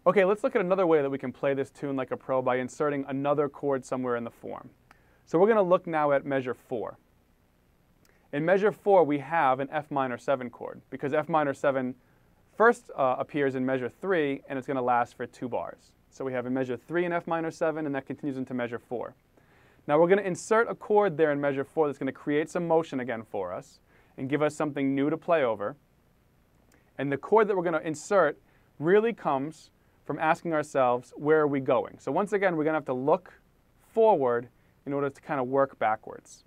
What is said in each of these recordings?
Okay, let's look at another way that we can play this tune like a pro by inserting another chord somewhere in the form. So we're going to look now at measure 4. In measure 4, we have an F minor 7 chord, because F minor 7 first appears in measure 3, and it's going to last for 2 bars. So we have in measure 3 in F minor 7, and that continues into measure 4. Now we're going to insert a chord there in measure 4 that's going to create some motion again for us and give us something new to play over. And the chord that we're going to insert really comes from asking ourselves, where are we going? So once again, we're going to have to look forward in order to kind of work backwards.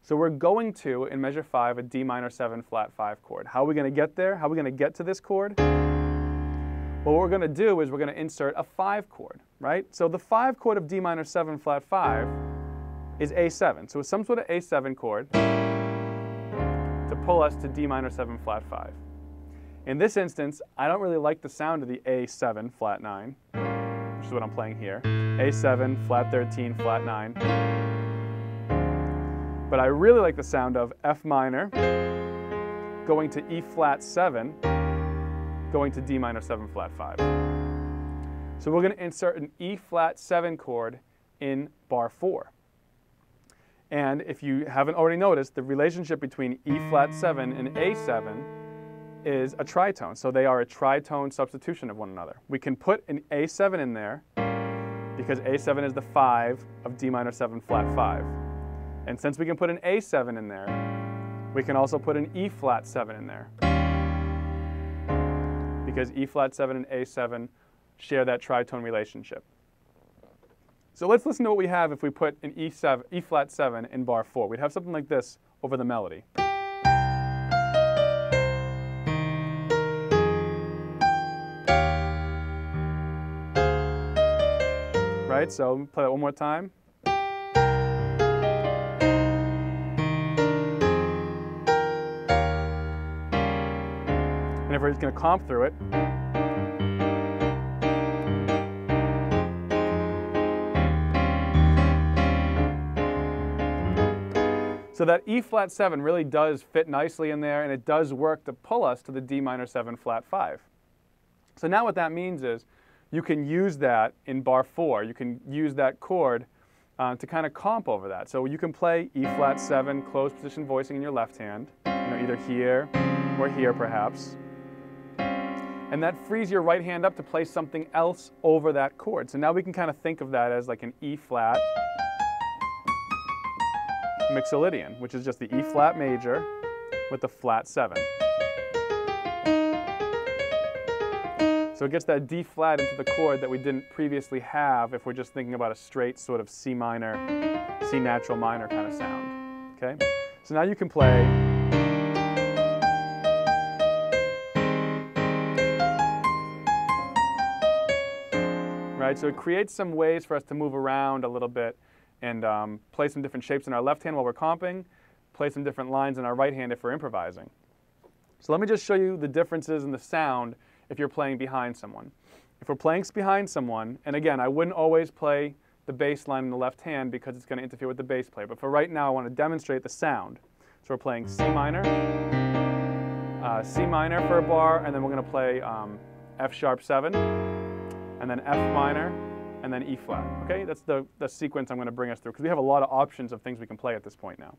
So we're going to, in measure 5, a D minor 7 flat 5 chord. How are we going to get there? How are we going to get to this chord? Well, what we're going to do is we're going to insert a 5 chord, right? So the 5 chord of D minor 7 flat 5 is A7. So it's some sort of A7 chord to pull us to D minor 7 flat 5. In this instance, I don't really like the sound of the A7 flat 9, which is what I'm playing here. A7, flat 13, flat 9. But I really like the sound of F minor going to E flat 7, going to D minor 7 flat 5. So we're going to insert an E flat 7 chord in bar 4. And if you haven't already noticed, the relationship between E flat 7 and A7 is a tritone. So they are a tritone substitution of one another. We can put an A7 in there because A7 is the 5 of D minor 7 flat 5. And since we can put an A7 in there, we can also put an E flat 7 in there, because E flat 7 and A7 share that tritone relationship. So let's listen to what we have if we put an E flat 7 in bar 4. We'd have something like this over the melody. Right, so play that one more time. And if we're just going to comp through it, so that E flat 7 really does fit nicely in there, and it does work to pull us to the D minor 7 flat 5. So now what that means is you can use that in bar 4. You can use that chord to kind of comp over that. So you can play E flat 7, closed position voicing in your left hand, either here or here perhaps. And that frees your right hand up to play something else over that chord. So now we can kind of think of that as like an E flat mixolydian, which is just the E flat major with the flat 7. So it gets that D flat into the chord that we didn't previously have if we're just thinking about a straight sort of C minor, C natural minor kind of sound. Okay? So now you can play right? So it creates some ways for us to move around a little bit and play some different shapes in our left hand while we're comping, play some different lines in our right hand if we're improvising. So let me just show you the differences in the sound if you're playing behind someone. If we're playing behind someone, and again, I wouldn't always play the bass line in the left hand because it's going to interfere with the bass player, but for right now I want to demonstrate the sound. So we're playing C minor for a bar, and then we're going to play F sharp 7, and then F minor, and then E flat. Okay, that's the sequence I'm going to bring us through, because we have a lot of options of things we can play at this point now.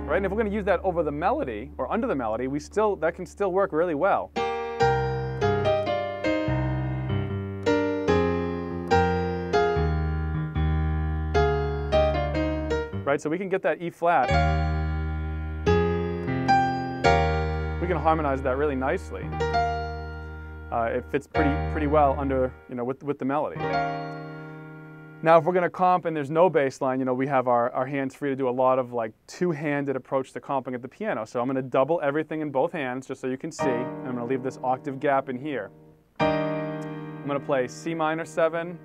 Right, and if we're going to use that over the melody, or under the melody, that can still work really well. Right, so we can get that E flat. We can harmonize that really nicely. It fits pretty well under, with the melody. Now, if we're going to comp and there's no bass line, we have our hands free to do a lot of like two-handed approach to comping at the piano. So I'm going to double everything in both hands just so you can see. And I'm going to leave this octave gap in here. I'm going to play C minor 7,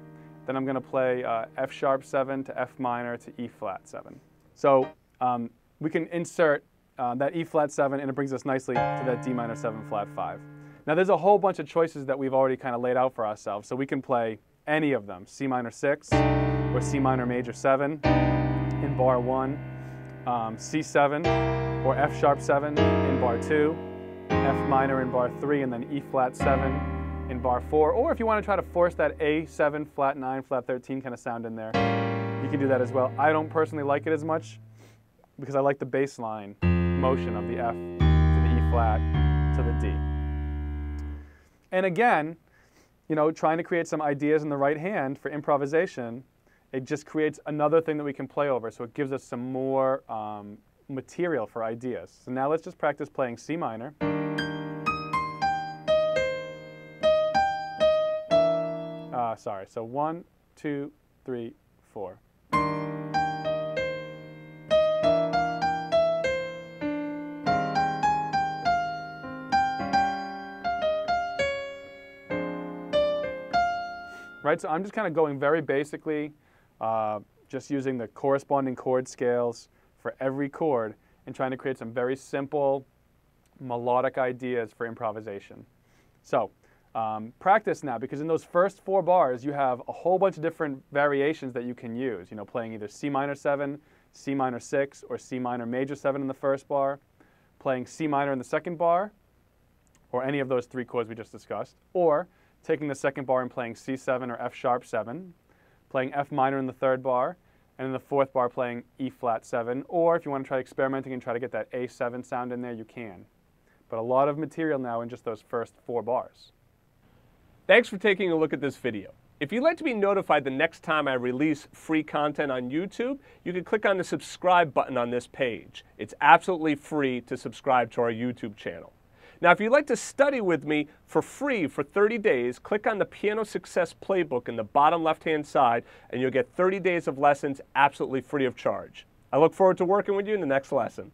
then I'm going to play F sharp 7 to F minor to E flat 7. So we can insert that E flat 7, and it brings us nicely to that D minor 7 flat 5. Now there's a whole bunch of choices that we've already kind of laid out for ourselves. So we can play any of them, C minor 6 or C minor major 7 in bar 1. C7 or F sharp 7 in bar 2, F minor in bar 3, and then E flat 7 in bar 4. Or if you want to try to force that A7, flat 9, flat 13 kind of sound in there, you can do that as well. I don't personally like it as much because I like the bass line motion of the F to the E flat to the D. And again, you know, trying to create some ideas in the right hand for improvisation, it just creates another thing that we can play over, so it gives us some more material for ideas. So now let's just practice playing C minor. Sorry, so 1, 2, 3, 4. Right, so I'm just kind of going very basically, just using the corresponding chord scales for every chord and trying to create some very simple melodic ideas for improvisation. So practice now, because in those first 4 bars you have a whole bunch of different variations that you can use, you know, playing either C minor 7, C minor 6, or C minor major 7 in the first bar, playing C minor in the second bar, or any of those 3 chords we just discussed, or taking the second bar and playing C7 or F sharp 7, playing F minor in the third bar, and in the fourth bar playing E flat 7, or if you want to try experimenting and try to get that A7 sound in there, you can. But a lot of material now in just those first 4 bars. Thanks for taking a look at this video. If you'd like to be notified the next time I release free content on YouTube, you can click on the subscribe button on this page. It's absolutely free to subscribe to our YouTube channel. Now, if you'd like to study with me for free for 30 days, click on the Piano Success Playbook in the bottom left-hand side, and you'll get 30 days of lessons absolutely free of charge. I look forward to working with you in the next lesson.